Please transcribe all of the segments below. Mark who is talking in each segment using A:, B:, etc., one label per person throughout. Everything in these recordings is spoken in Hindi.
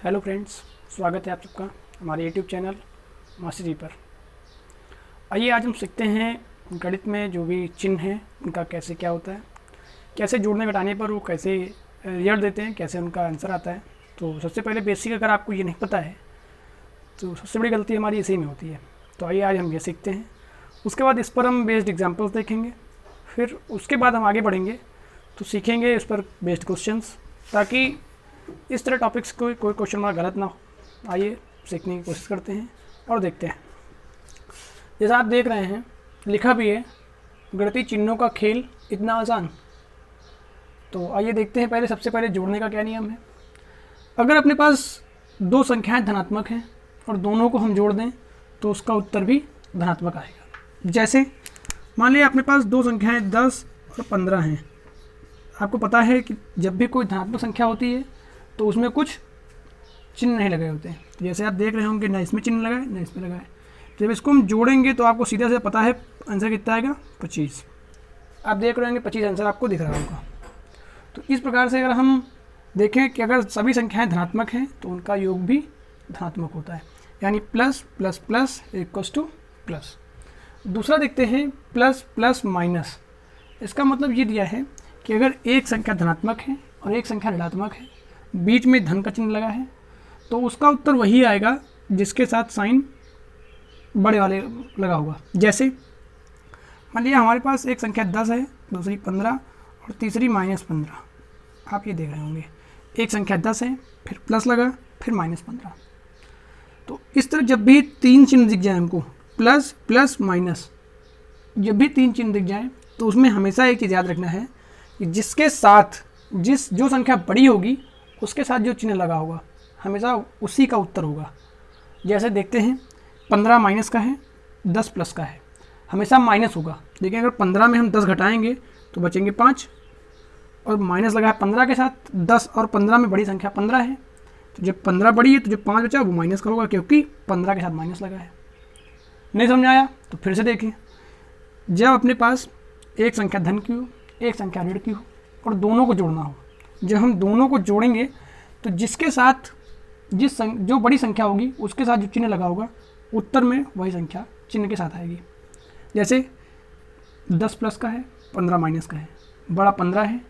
A: हेलो फ्रेंड्स, स्वागत है आप सबका हमारे यूट्यूब चैनल मास्टर जी पर। आइए आज हम सीखते हैं गणित में जो भी चिन्ह हैं उनका कैसे क्या होता है, कैसे जोड़ने घटाने पर वो कैसे रिजल्ट देते हैं, कैसे उनका आंसर आता है। तो सबसे पहले बेसिक अगर आपको ये नहीं पता है तो सबसे बड़ी गलती हमारी इसी में होती है। तो आइए आज हम ये सीखते हैं, उसके बाद इस पर हम बेस्ड एग्जाम्पल्स देखेंगे, फिर उसके बाद हम आगे बढ़ेंगे तो सीखेंगे इस पर बेस्ड क्वेश्चंस, ताकि इस तरह टॉपिक्स कोई क्वेश्चन हमारा गलत ना हो। आइए सीखने की कोशिश करते हैं और देखते हैं। जैसा आप देख रहे हैं लिखा भी है, गणितीय चिन्हों का खेल इतना आसान। तो आइए देखते हैं पहले सबसे पहले जोड़ने का क्या नियम है। अगर अपने पास दो संख्याएं धनात्मक हैं और दोनों को हम जोड़ दें तो उसका उत्तर भी धनात्मक आएगा। जैसे मान लिया अपने पास दो संख्याएं 10 और 15 हैं। आपको पता है कि जब भी कोई धनात्मक संख्या होती है तो उसमें कुछ चिन्ह नहीं लगे होते हैं। जैसे आप देख रहे होंगे ना इसमें चिन्ह लगाए ना इसमें लगाए। तो जब इसको हम जोड़ेंगे तो आपको सीधा से पता है आंसर कितना आएगा, 25। आप देख रहे होंगे 25 आंसर आपको दिख रहा होगा। तो इस प्रकार से अगर हम देखें कि अगर सभी संख्याएं धनात्मक हैं तो उनका योग भी धनात्मक होता है, यानी plus plus plus equals two plus. दूसरा देखते हैं प्लस प्लस माइनस। इसका मतलब ये दिया है कि अगर एक संख्या धनात्मक है और एक संख्या ऋणात्मक है, बीच में धन का चिन्ह लगा है, तो उसका उत्तर वही आएगा जिसके साथ साइन बड़े वाले लगा होगा। जैसे मान लिया हमारे पास एक संख्या 10 है, दूसरी 15 और तीसरी -15। आप ये देख रहे होंगे एक संख्या 10 है, फिर प्लस लगा, फिर -15। तो इस तरह जब भी तीन चिन्ह दिख जाए हमको, प्लस प्लस माइनस, जब भी तीन चिन्ह दिख जाए तो उसमें हमेशा एक चीज़ याद रखना है कि जिसके साथ जो संख्या बड़ी होगी उसके साथ जो चिन्ह लगा होगा हमेशा उसी का उत्तर होगा। जैसे देखते हैं 15 माइनस का है, 10 प्लस का है, हमेशा माइनस होगा। लेकिन अगर 15 में हम 10 घटाएंगे तो बचेंगे 5, और माइनस लगा है 15 के साथ। 10 और 15 में बड़ी संख्या 15 है, तो जब 15 बड़ी है तो जो 5 बचा वो माइनस का होगा, क्योंकि 15 के साथ माइनस लगा है। नहीं समझ आया तो फिर से देखें। जब अपने पास एक संख्या धन की हो, एक संख्या ऋण की हो और दोनों को जोड़ना हो, जब हम दोनों को जोड़ेंगे तो जिसके साथ जो बड़ी संख्या होगी उसके साथ जो चिन्ह लगा होगा उत्तर में वही संख्या चिन्ह के साथ आएगी। जैसे 10 प्लस का है, 15 माइनस का है, बड़ा 15 है,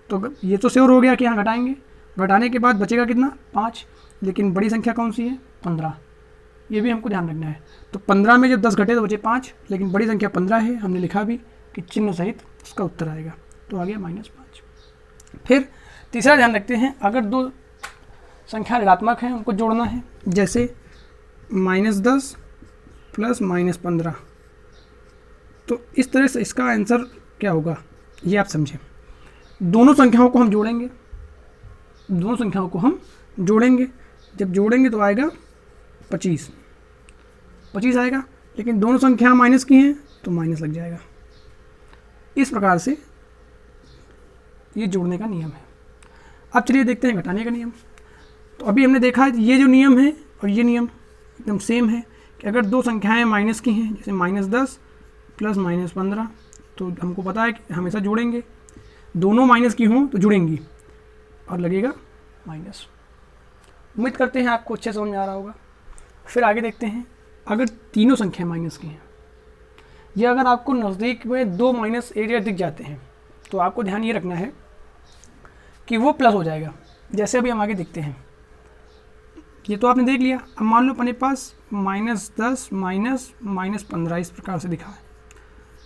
A: तो ये तो श्योर हो गया कि यहाँ घटाएंगे। घटाने के बाद बचेगा कितना, 5। लेकिन बड़ी संख्या कौन सी है, 15। ये भी हमको ध्यान रखना है। तो 15 में जब 10 घटे तो बचे 5, लेकिन बड़ी संख्या 15 है, हमने लिखा भी कि चिन्ह सहित उसका उत्तर आएगा, तो आ गया -5। फिर तीसरा ध्यान रखते हैं, अगर दो संख्या ऋणात्मक हैं उनको जोड़ना है। जैसे -10 प्लस -15, तो इस तरह से इसका आंसर क्या होगा ये आप समझें। दोनों संख्याओं को हम जोड़ेंगे, दोनों संख्याओं को हम जोड़ेंगे, जब जोड़ेंगे तो आएगा 25 आएगा। लेकिन दोनों संख्या माइनस की हैं तो माइनस लग जाएगा। इस प्रकार से ये जोड़ने का नियम है। अब चलिए देखते हैं घटाने का नियम। तो अभी हमने देखा ये जो नियम है और ये नियम एकदम सेम है कि अगर दो संख्याएं माइनस की हैं, जैसे -10 प्लस -15, तो हमको पता है कि हमेशा जोड़ेंगे। दोनों माइनस की हों तो जुड़ेंगी और लगेगा माइनस। उम्मीद करते हैं आपको अच्छे समझ में आ रहा होगा। फिर आगे देखते हैं, अगर तीनों संख्याएं माइनस की हैं, या अगर आपको नज़दीक में दो माइनस एरिया दिख जाते हैं तो आपको ध्यान ये रखना है कि वो प्लस हो जाएगा। जैसे अभी हम आगे देखते हैं, ये तो आपने देख लिया। अब मान लो अपने पास -10 -15 इस प्रकार से दिखा है,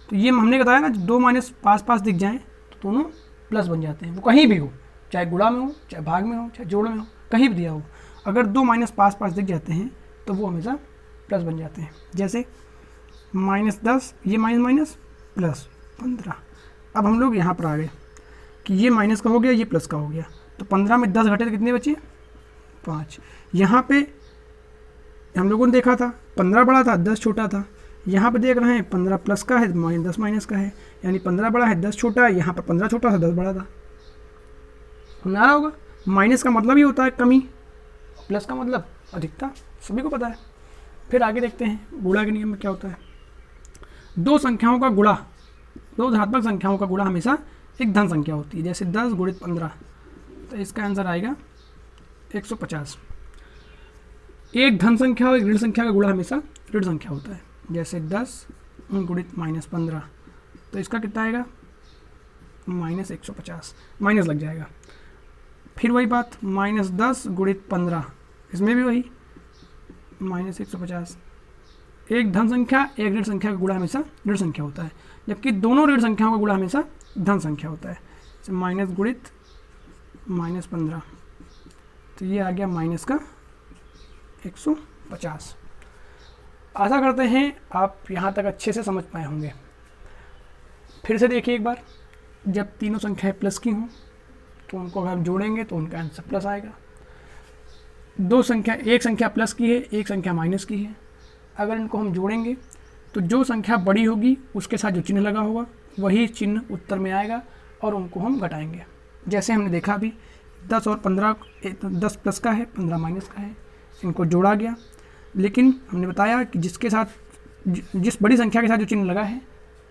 A: तो ये हमने बताया ना, दो माइनस पास पास दिख जाएं तो दोनों प्लस बन जाते हैं। वो कहीं भी हो, चाहे गुणा में हो, चाहे भाग में हो, चाहे जोड़ में हो, कहीं भी दिया हो, अगर दो माइनस पास पास दिख जाते हैं तो वो हमेशा प्लस बन जाते हैं। जैसे -10, ये माइनस प्लस 15। अब हम लोग यहाँ पर आ गए कि ये माइनस का हो गया, ये प्लस का हो गया, तो 15 में 10 घटे तो कितने बचे, 5। यहाँ पे हम लोगों ने देखा था 15 बड़ा था, 10 छोटा था। यहाँ पे देख रहे हैं 15 प्लस का है, 10 माइनस का है, यानी 15 बड़ा है, 10 छोटा है। यहाँ पर 15 छोटा था, 10 बड़ा था। समझ आ रहा होगा। माइनस का मतलब ही होता है कमी, प्लस का मतलब अधिकता, सभी को पता है। फिर आगे देखते हैं गुणा के नियम में क्या होता है। दो संख्याओं का गुणा, दो धनात्मक संख्याओं का गुणा हमेशा एक धन संख्या होती है। जैसे 10 गुणित 15, तो इसका आंसर आएगा 150। एक धन संख्या और एक ऋण संख्या का गुणा हमेशा ऋण संख्या होता है। जैसे 10 गुणित -15, तो इसका कितना आएगा -150, माइनस लग जाएगा। फिर वही बात -10 गुणित 15, इसमें भी वही -150। एक धन संख्या एक ऋण संख्या का गुणा हमेशा ऋण संख्या होता है, जबकि दोनों ऋण संख्याओं का गुणा हमेशा धन संख्या होता है। जैसे माइनस गुणित -15, तो ये आ गया माइनस का 150। आशा करते हैं आप यहाँ तक अच्छे से समझ पाए होंगे। फिर से देखिए एक बार, जब तीनों संख्याएं प्लस की हों तो उनको अगर हम जोड़ेंगे तो उनका आंसर प्लस आएगा। एक संख्या प्लस की है, एक संख्या माइनस की है, अगर इनको हम जोड़ेंगे तो जो संख्या बड़ी होगी उसके साथ जो चिन्ह लगा होगा वही चिन्ह उत्तर में आएगा और उनको हम घटाएंगे। जैसे हमने देखा अभी 10 और 15, 10 प्लस का है, 15 माइनस का है, इनको जोड़ा गया, लेकिन हमने बताया कि जिस बड़ी संख्या के साथ जो चिन्ह लगा है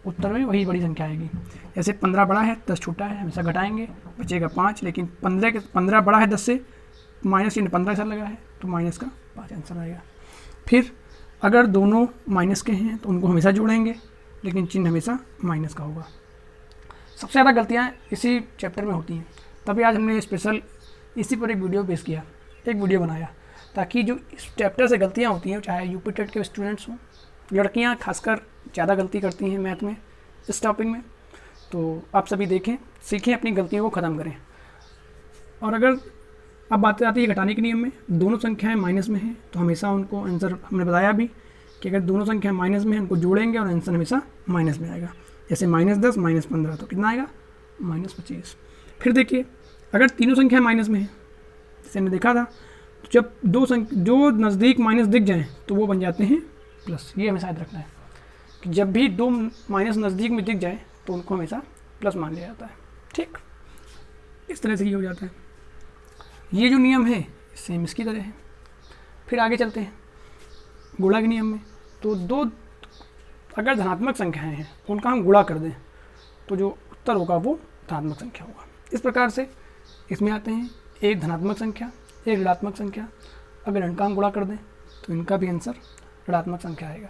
A: उत्तर में वही बड़ी संख्या आएगी। जैसे 15 बड़ा है 10 छोटा है, हमेशा घटाएंगे, बचेगा 5, लेकिन 15 बड़ा है 10 से, माइनस चिन्ह 15 के साथ लगा है तो माइनस का 5 आंसर आएगा। फिर अगर दोनों माइनस के हैं तो उनको हमेशा जोड़ेंगे, लेकिन चिन्ह हमेशा माइनस का होगा। सबसे ज़्यादा गलतियाँ इसी चैप्टर में होती हैं, तभी आज हमने स्पेशल इसी पर एक वीडियो पेश किया, एक वीडियो बनाया, ताकि जो इस चैप्टर से गलतियाँ होती हैं, चाहे यूपी टेट के स्टूडेंट्स हों, लड़कियाँ खासकर ज़्यादा गलती करती हैं मैथ में, इस टॉपिक में, तो आप सभी देखें, सीखें, अपनी गलतियों को ख़त्म करें। और अगर अब बात आती है घटाने के नियम में, दोनों संख्याएं माइनस में हैं तो हमेशा उनको आंसर, हमने बताया भी कि अगर दोनों संख्याएं माइनस में हैं उनको जोड़ेंगे और आंसर हमेशा माइनस में आएगा। जैसे -10 -15 तो कितना आएगा -25। फिर देखिए अगर तीनों संख्याएं माइनस में हैं, जैसे हमने देखा था, तो जब जो नज़दीक माइनस दिख जाएँ तो वो बन जाते हैं प्लस। ये हमेशा याद रखना है कि जब भी 2 माइनस नज़दीक में दिख जाए तो उनको हमेशा प्लस मान लिया जाता है। ठीक, इस तरह से ये हो जाता है। ये जो नियम है सेम इसकी तरह है। फिर आगे चलते हैं गुणा के नियम में। तो दो अगर धनात्मक संख्याएं हैं उनका हम गुणा कर दें तो जो उत्तर होगा वो धनात्मक संख्या होगा। इस प्रकार से इसमें आते हैं एक धनात्मक संख्या एक ऋणात्मक संख्या, अगर इनका हम गुणा कर दें तो इनका भी आंसर ऋणात्मक संख्या आएगा।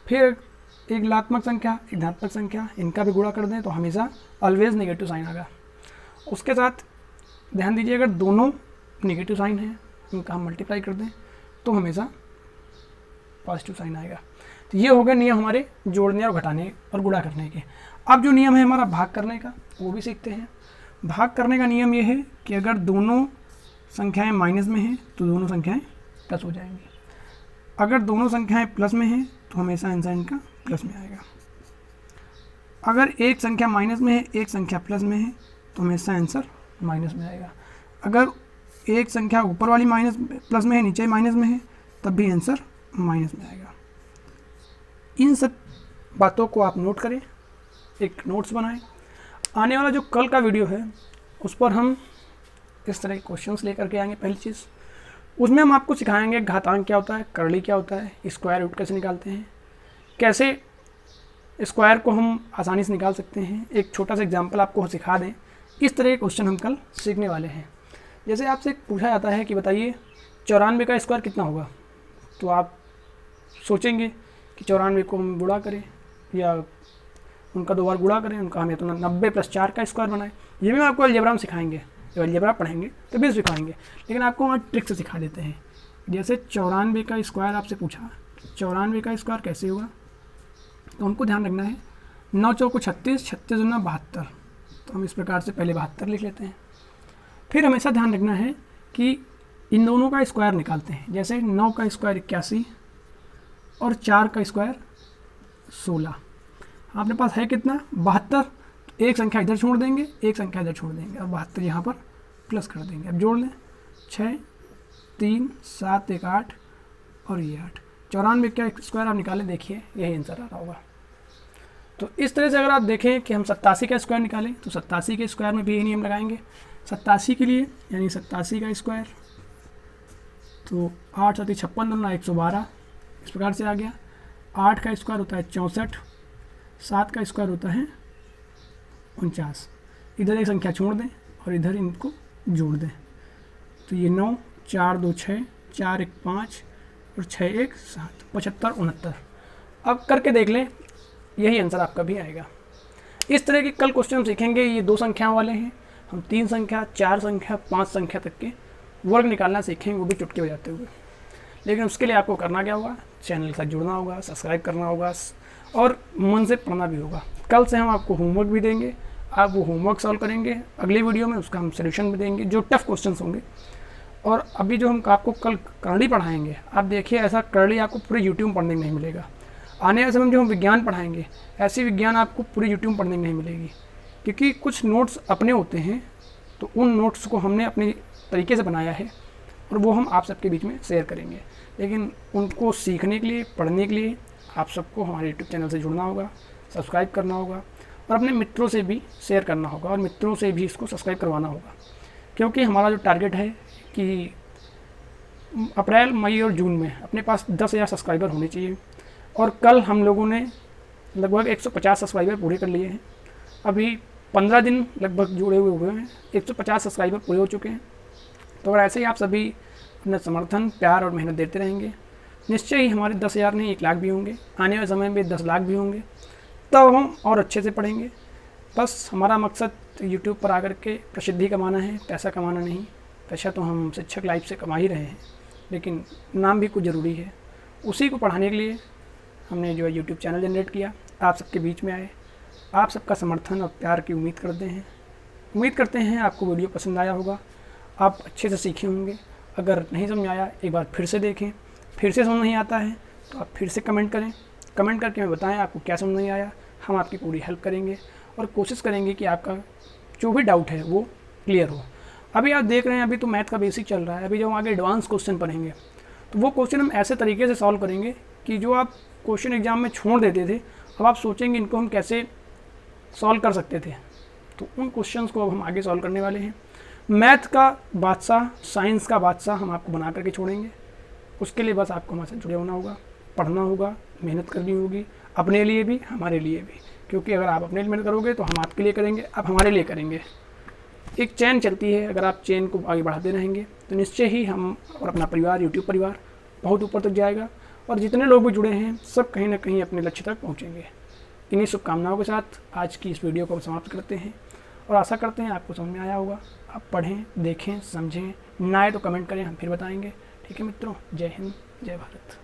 A: फिर एक ऋणात्मक संख्या एक धनात्मक संख्या, इनका भी गुणा कर दें तो हमेशा ऑलवेज नेगेटिव साइन आएगा। उसके साथ ध्यान दीजिए अगर दोनों नेगेटिव साइन हैं उनका हम मल्टीप्लाई कर दें तो हमेशा पॉजिटिव साइन आएगा। तो ये हो गए नियम हमारे जोड़ने और घटाने और गुणा करने के। अब जो नियम है हमारा भाग करने का वो भी सीखते हैं। भाग करने का नियम ये है कि अगर दोनों संख्याएं माइनस में हैं तो दोनों संख्याएं प्लस हो जाएंगी। अगर दोनों संख्याएं प्लस में हैं तो हमेशा आंसर इनका प्लस में आएगा। अगर एक संख्या माइनस में है एक संख्या प्लस में है तो हमेशा आंसर माइनस में आएगा। अगर एक संख्या ऊपर वाली माइनस प्लस में है नीचे माइनस में है तब भी आंसर माइनस में आएगा। इन सब बातों को आप नोट करें, एक नोट्स बनाएं। आने वाला जो कल का वीडियो है उस पर हम इस तरह के क्वेश्चंस लेकर के आएंगे। पहली चीज़ उसमें हम आपको सिखाएंगे घातांक क्या होता है, करली क्या होता है, स्क्वायर रूट कैसे निकालते हैं, कैसे स्क्वायर को हम आसानी से निकाल सकते हैं। एक छोटा सा एग्जाम्पल आपको सिखा दें। इस तरह के क्वेश्चन हम कल सीखने वाले हैं। जैसे आपसे पूछा जाता है कि बताइए 94 का स्क्वायर कितना होगा, तो आप सोचेंगे कि 94 को हम गुणा करें या उनका 2 बार गुणा करें, उनका हमें तो 90 + 4 का स्क्वायर बनाए। ये भी हम आपको अलजेब्रा में सिखाएंगे, जब अलजेब्रा पढ़ेंगे तभी सिखाएंगे, लेकिन आपको वहाँ ट्रिक से सिखा देते हैं। जैसे 94 का स्क्वायर आपसे पूछा, 94 का स्क्वायर कैसे होगा, तो हमको ध्यान रखना है 9 चौको 36, 36 दूना 72, तो हम इस प्रकार से पहले 72 लिख लेते हैं। फिर हमेशा ध्यान रखना है कि इन दोनों का स्क्वायर निकालते हैं। जैसे 9 का स्क्वायर 81 और 4 का स्क्वायर 16, आपके पास है कितना 72, तो एक संख्या इधर छोड़ देंगे एक संख्या इधर छोड़ देंगे और 72 यहाँ पर प्लस कर देंगे। अब जोड़ लें 6 3 7 1 8 और ये 8। 94 का स्क्वायर आप निकालें, देखिए यही आंसर आ रहा होगा। तो इस तरह से अगर आप देखें कि हम 87 का स्क्वायर निकालें तो 87 के स्क्वायर में भी यही नियम लगाएंगे। 87 के लिए यानी 87 का स्क्वायर तो 8 7 56 दूना 112, इस प्रकार से आ गया। 8 का स्क्वायर होता है 64, 7 का स्क्वायर होता है 49। इधर एक संख्या छोड़ दें और इधर इनको जोड़ दें, तो ये 9 4 2 6 4 1 5 और 6 1 7 75 69। अब करके देख लें, यही आंसर आपका भी आएगा। इस तरह के कल क्वेश्चन हम सीखेंगे। ये 2 संख्याओं वाले हैं, हम 3 संख्या, 4 संख्या, 5 संख्या तक के वर्ग निकालना सीखेंगे, वो भी चुटकी बजाते हुए। लेकिन उसके लिए आपको करना क्या होगा, चैनल के साथ जुड़ना होगा, सब्सक्राइब करना होगा और मन से पढ़ना भी होगा। कल से हम आपको होमवर्क भी देंगे, आप वो होमवर्क सॉल्व करेंगे। अगले वीडियो में उसका हम सोल्यूशन भी देंगे, जो टफ क्वेश्चंस होंगे। और अभी जो हम आपको कल करली पढ़ाएंगे, आप देखिए ऐसा करली आपको पूरे यूट्यूब में पढ़ने को नहीं मिलेगा। आने वाले समय में जो हम विज्ञान पढ़ाएंगे, ऐसी विज्ञान आपको पूरे यूट्यूब में पढ़ने को नहीं मिलेगी, क्योंकि कुछ नोट्स अपने होते हैं, तो उन नोट्स को हमने अपने तरीके से बनाया है और वो हम आप सबके बीच में शेयर करेंगे। लेकिन उनको सीखने के लिए, पढ़ने के लिए आप सबको हमारे यूट्यूब चैनल से जुड़ना होगा, सब्सक्राइब करना होगा और अपने मित्रों से भी शेयर करना होगा और मित्रों से भी इसको सब्सक्राइब करवाना होगा। क्योंकि हमारा जो टारगेट है कि अप्रैल, मई और जून में अपने पास 10,000 सब्सक्राइबर होने चाहिए। और कल हम लोगों ने लगभग 150 सब्सक्राइबर पूरे कर लिए हैं। अभी 15 दिन लगभग जुड़े हुए हैं, 150 सब्सक्राइबर पूरे हो चुके हैं। तो अगर ऐसे ही आप सभी अपना समर्थन, प्यार और मेहनत देते रहेंगे, निश्चय ही हमारे 10,000 नहीं 1 लाख भी होंगे, आने वाले समय में 10 लाख भी होंगे। तब हम और अच्छे से पढ़ेंगे। बस हमारा मकसद यूट्यूब पर आकर के प्रसिद्धि कमाना है, पैसा कमाना नहीं। पैसा तो हम शिक्षक लाइफ से कमा ही रहे हैं, लेकिन नाम भी कुछ ज़रूरी है। उसी को पढ़ाने के लिए हमने जो है यूट्यूब चैनल जनरेट किया, आप सबके बीच में आए। आप सबका समर्थन और प्यार की उम्मीद करते हैं आपको वीडियो पसंद आया होगा, आप अच्छे से सीखे होंगे। अगर नहीं समझ आया, एक बार फिर से देखें, फिर से समझ नहीं आता है तो आप फिर से कमेंट करें, कमेंट करके हमें बताएं आपको क्या समझ नहीं आया। हम आपकी पूरी हेल्प करेंगे और कोशिश करेंगे कि आपका जो भी डाउट है वो क्लियर हो। अभी आप देख रहे हैं, अभी तो मैथ का बेसिक चल रहा है। अभी जब हम आगे एडवांस क्वेश्चन पढ़ेंगे तो वो क्वेश्चन हम ऐसे तरीके से सॉल्व करेंगे कि जो आप क्वेश्चन एग्जाम में छोड़ देते थे, अब आप सोचेंगे इनको हम कैसे सॉल्व कर सकते थे। तो उन क्वेश्चंस को अब हम आगे सॉल्व करने वाले हैं। मैथ का बादशाह, साइंस का बादशाह हम आपको बना करके छोड़ेंगे। उसके लिए बस आपको हमारे साथ जुड़े होना होगा, पढ़ना होगा, मेहनत करनी होगी, अपने लिए भी, हमारे लिए भी। क्योंकि अगर आप अपने लिए मेहनत करोगे तो हम आपके लिए करेंगे, आप हमारे लिए करेंगे। एक चेन चलती है, अगर आप चेन को आगे बढ़ाते रहेंगे तो निश्चय ही हम और अपना परिवार, यूट्यूब परिवार बहुत ऊपर तक जाएगा। और जितने लोग भी जुड़े हैं सब कहीं ना कहीं अपने लक्ष्य तक पहुँचेंगे। इन्हीं शुभकामनाओं के साथ आज की इस वीडियो को समाप्त करते हैं और आशा करते हैं आपको समझ में आया होगा। आप पढ़ें, देखें, समझें, ना आए तो कमेंट करें, हम फिर बताएंगे। ठीक है मित्रों, जय हिंद, जय भारत।